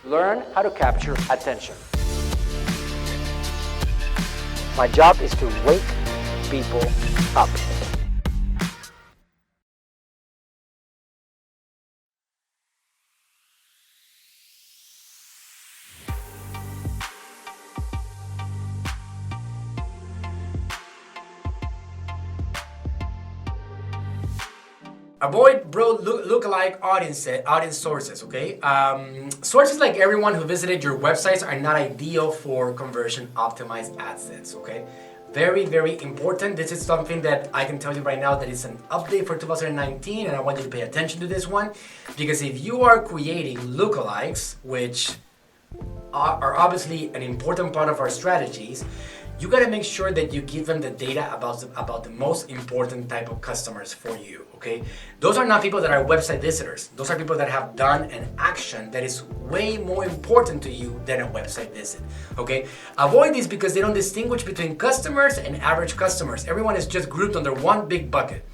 Learn how to capture attention. My job is to wake people up. Avoid lookalike audience sources, okay? Sources like everyone who visited your websites are not ideal for conversion optimized ad sets, okay? Very, very important. This is something that I can tell you right now that it's an update for 2019, and I want you to pay attention to this one, because if you are creating lookalikes, which are obviously an important part of our strategies, you gotta make sure that you give them the data about the most important type of customers for you, okay? Those are not people that are website visitors. Those are people that have done an action that is way more important to you than a website visit, okay? Avoid these because they don't distinguish between customers and average customers. Everyone is just grouped under one big bucket.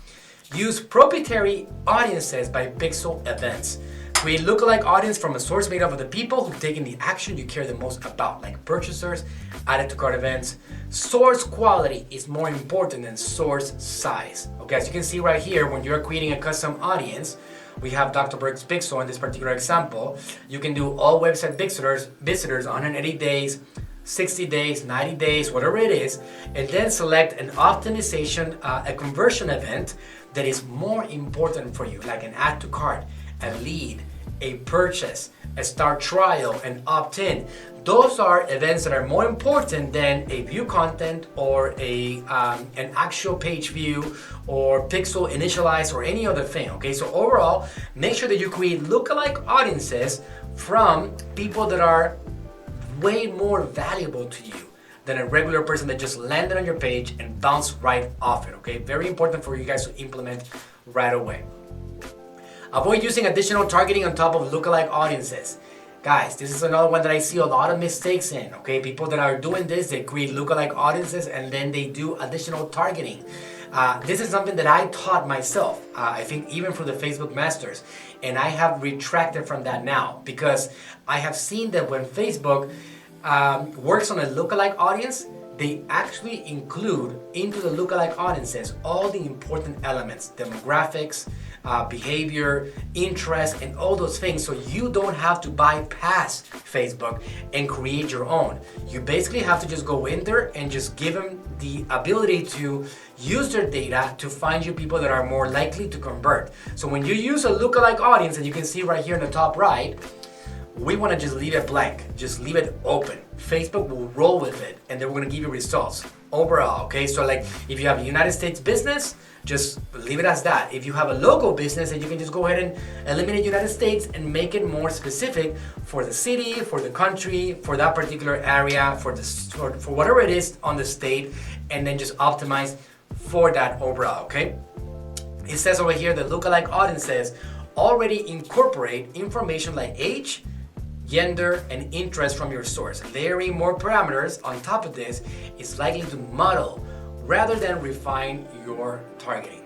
Use proprietary audiences by pixel events. Create lookalike audience from a source made up of the people who've taken the action you care the most about, like purchasers, added to cart events. Source quality is more important than source size. Okay, as you can see right here, when you're creating a custom audience, we have Dr. Berg's Pixel in this particular example. You can do all website visitors 180 days, 60 days, 90 days, whatever it is, and then select an optimization, a conversion event that is more important for you, like an add to cart, a lead, a purchase, a start trial, and opt-in. Those are events that are more important than a view content or an actual page view or pixel initialize or any other thing, okay? So overall, make sure that you create lookalike audiences from people that are way more valuable to you than a regular person that just landed on your page and bounced right off it, okay? Very important for you guys to implement right away. Avoid using additional targeting on top of lookalike audiences. Guys, this is another one that I see a lot of mistakes in, okay? People that are doing this, they create lookalike audiences and then they do additional targeting. This is something that I taught myself, I think even for the Facebook Masters, and I have retracted from that now because I have seen that when Facebook works on a lookalike audience, they actually include into the lookalike audiences all the important elements, demographics, behavior, interest, and all those things, so you don't have to bypass Facebook and create your own. You basically have to just go in there and just give them the ability to use their data to find you people that are more likely to convert. So when you use a lookalike audience, and you can see right here in the top right, we want to just leave it blank, just leave it open. Facebook will roll with it and they're going to give you results overall, okay? So like if you have a United States business, just leave it as that. If you have a local business, then you can just go ahead and eliminate United States and make it more specific for the city, for the country, for that particular area, for whatever it is on the state, and then just optimize for that overall, okay? It says over here that lookalike audiences already incorporate information like age, gender, and interest from your source. Layering more parameters on top of this is likely to model rather than refine your targeting.